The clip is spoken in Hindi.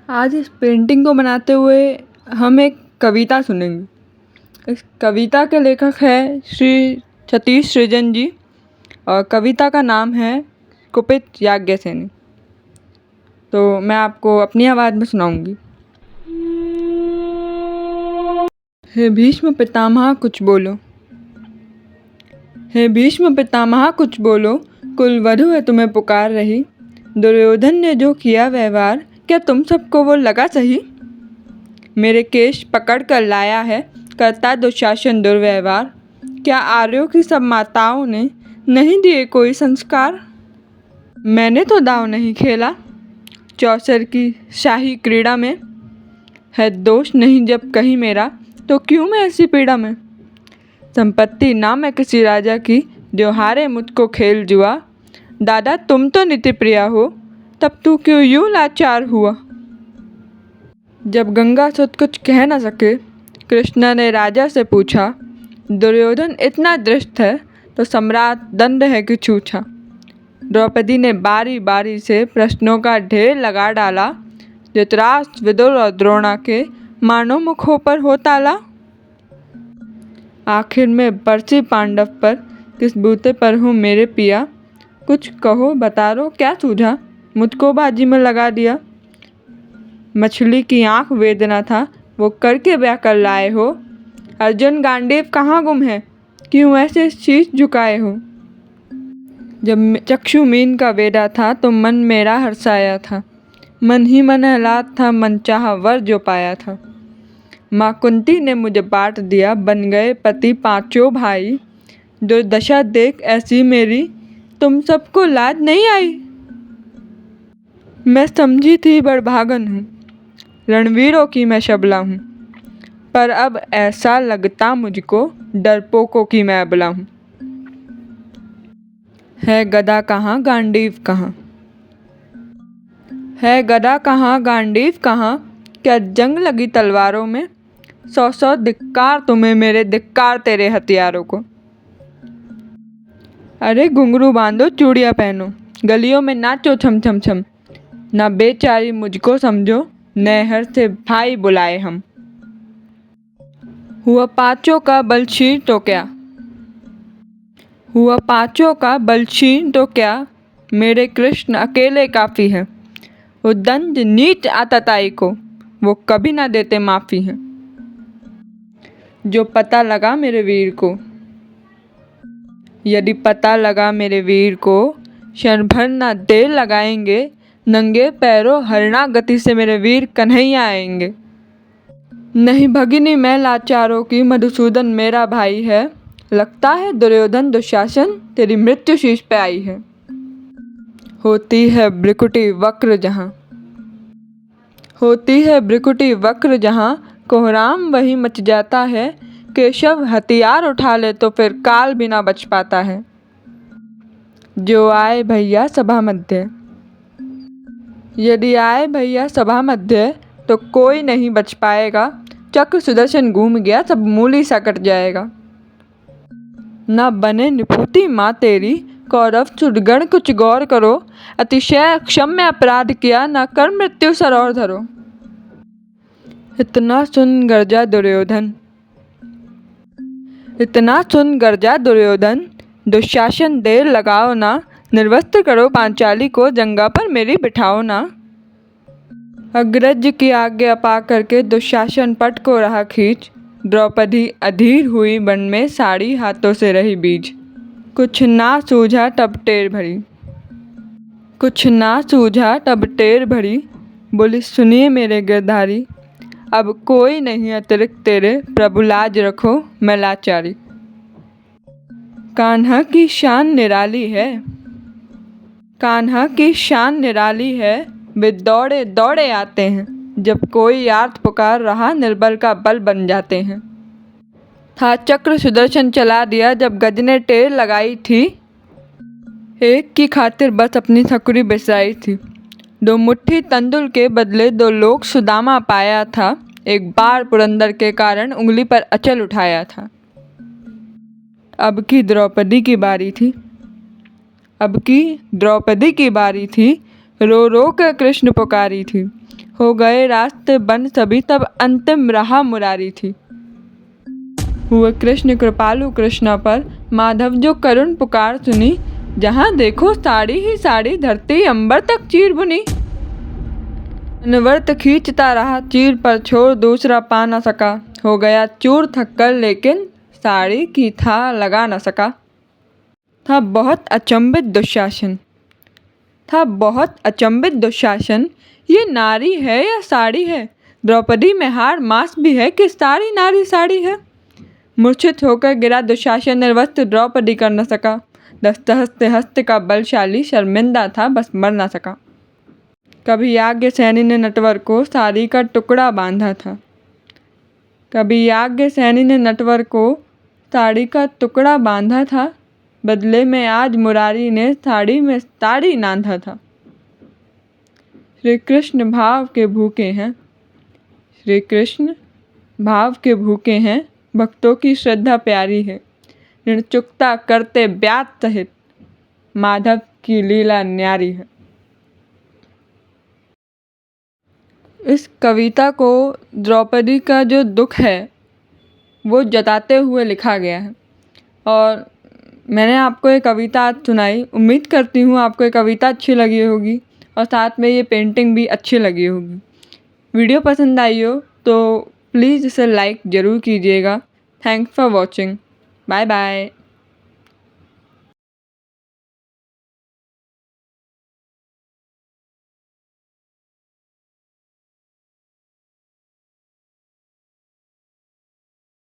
आज इस पेंटिंग को बनाते हुए हम एक कविता सुनेंगे। इस कविता के लेखक है श्री सतीश सृजन जी और कविता का नाम है कुपित याज्ञसेनी। तो मैं आपको अपनी आवाज़ में सुनाऊंगी। हे भीष्म पितामह कुछ बोलो, हे भीष्म पितामह कुछ बोलो, कुल वधु है तुम्हें पुकार रही। दुर्योधन ने जो किया व्यवहार, क्या तुम सबको वो लगा सही। मेरे केश पकड़ कर लाया है करता दुशासन दुर्व्यवहार। क्या आर्यों की सब माताओं ने नहीं दिए कोई संस्कार। मैंने तो दाव नहीं खेला चौसर की शाही क्रीड़ा में। है दोष नहीं जब कहीं मेरा, तो क्यों मैं ऐसी पीड़ा में। संपत्ति ना मैं किसी राजा की, जो हारे मुझको खेल जुआ। दादा तुम तो नीति प्रिया हो, तब तू क्यों यूं लाचार हुआ। जब गंगासुत कुछ कह न सके, कृष्ण ने राजा से पूछा। दुर्योधन इतना दृष्ट है, तो सम्राट दंड है कि छूछा। द्रौपदी ने बारी बारी से प्रश्नों का ढेर लगा डाला। धृतराष्ट्र विदुर और द्रोणा के मानो मुखों पर हो ताला। आखिर में बरसी पांडव पर, किस बूते पर हूँ मेरे पिया। कुछ कहो बतारो क्या सूझा, मुझको बाजी में लगा दिया। मछली की आँख वेदना था, वो करके ब्याह कर लाए हो। अर्जुन गांडीव कहाँ गुम है, क्यों ऐसे शीश झुकाए हो। जब चक्षु मीन का वेदा था, तो मन मेरा हर्षाया था। मन ही मन आह्लाद था, मन चाहा वर जो पाया था। माँ कुंती ने मुझे बांट दिया, बन गए पति पांचों भाई। दुर्दशा देख ऐसी मेरी, तुम सबको लाज नहीं आई। मैं समझी थी बड़भागन हूँ, रणवीरों की मैं शबला हूँ। पर अब ऐसा लगता मुझको, डरपोकों की मैं अबला हूँ। है गदा कहाँ गांडीव कहाँ, है गदा कहाँ गांडीव कहाँ। क्या जंग लगी तलवारों में, सौ सौ धिक्कार तुम्हें मेरे, धिक्कार तेरे हथियारों को। अरे घुंघरू बांधो चूड़ियाँ पहनो, गलियों में नाचो छम छम छम। ना बेचारी मुझको समझो, नैहर से भाई बुलाए हम। हुआ पाँचों का बल क्षीण तो क्या, हुआ पाँचों का बल क्षीण तो क्या। मेरे कृष्ण अकेले काफ़ी हैं। वो दंड नीच आतताई को, वो कभी ना देते माफ़ी हैं। जो पता लगा मेरे वीर को, यदि पता लगा मेरे वीर को, क्षण भर ना देर लगाएंगे। नंगे पैरों हरना गति से मेरे वीर कन्हैया आएंगे। नहीं भगिनी मैं लाचारों की, मधुसूदन मेरा भाई है। लगता है दुर्योधन दुशासन, तेरी मृत्यु शीश पे आई है। होती है भ्रिकुटी वक्र जहाँ, होती है भ्रिकुटी वक्र जहाँ। कोहराम वही मच जाता है, केशव हथियार उठा ले तो फिर काल भी ना बच पाता है। जो आए भैया सभा मध्य, यदि आए भैया सभा मध्य, तो कोई नहीं बच पाएगा। चक्र सुदर्शन घूम गया, सब मूली सा कट जाएगा। ना बने निपुति माँ तेरी, कौरव सुरगण कुछ गौर करो। अतिशय क्षम्य अपराध किया, ना कर मृत्यु सर और धरो। इतना सुन गर्जा दुर्योधन, इतना सुन गर्जा दुर्योधन। दुशासन देर लगाओ ना, निर्वस्त्र करो पांचाली को, जंगा पर मेरी बिठाओ ना। अग्रज की आज्ञा पा करके दुशासन पट को रहा खींच। द्रौपदी अधीर हुई वन में, साड़ी हाथों से रही बीज। कुछ ना सूझा तब टेर भरी, कुछ ना सूझा तब टेर भरी। बोली सुनिए मेरे गिरधारी, अब कोई नहीं अतिरिक्त तेरे, प्रभु लाज रखो मैं लाचारी। कान्हा की शान निराली है, कान्हा की शान निराली है। वे दौड़े दौड़े आते हैं, जब कोई आर्त पुकार रहा, निर्बल का बल बन जाते हैं। था चक्र सुदर्शन चला दिया, जब गज ने टेर लगाई थी। एक की खातिर बस अपनी ठकुरी बिसराई थी। दो मुट्ठी तंदुल के बदले दो लोग सुदामा पाया था। एक बार पुरंदर के कारण उंगली पर अचल उठाया था। अब की द्रौपदी की बारी थी, अब की द्रौपदी की बारी थी। रो रो कर कृष्ण पुकारी थी। हो गए रास्ते बंद सभी, तब अंतिम रहा मुरारी थी। हुए कृष्ण कृपालु कृष्णा पर, माधव जो करुण पुकार सुनी, जहाँ देखो साड़ी ही साड़ी, धरती अंबर तक चीर बुनी। अनवर्त खींचता रहा चीर पर छोर, दूसरा पा न सका, हो गया चूर थक्कर, लेकिन साड़ी की था लगा न सका। था बहुत अचंभित दुशासन, था बहुत अचंभित दुशासन, ये नारी है या साड़ी है? द्रौपदी में हार मास भी है कि सारी नारी साड़ी है? मूर्छित होकर गिरा दुशासन, निर्वस्त्र द्रौपदी कर न सका। दस्त हस्त हस्त का बलशाली, शर्मिंदा था बस मर न सका। कभी याज्ञ सैनी ने नटवर को साड़ी का टुकड़ा बांधा था, कभी याज्ञ सैनी ने नटवर को साड़ी का टुकड़ा बांधा था, बदले में आज मुरारी ने साड़ी में साड़ी नांधा था। श्री कृष्ण भाव के भूखे हैं, श्री कृष्ण भाव के भूखे हैं, भक्तों की श्रद्धा प्यारी है, ऋण चुकता करते ब्याज सहित, माधव की लीला न्यारी है। इस कविता को द्रौपदी का जो दुख है वो जताते हुए लिखा गया है और मैंने आपको ये कविता आज सुनाई। उम्मीद करती हूँ आपको ये कविता अच्छी लगी होगी और साथ में ये पेंटिंग भी अच्छी लगी होगी। वीडियो पसंद आई हो तो प्लीज़ इसे लाइक ज़रूर कीजिएगा। Thanks for watching. Bye bye.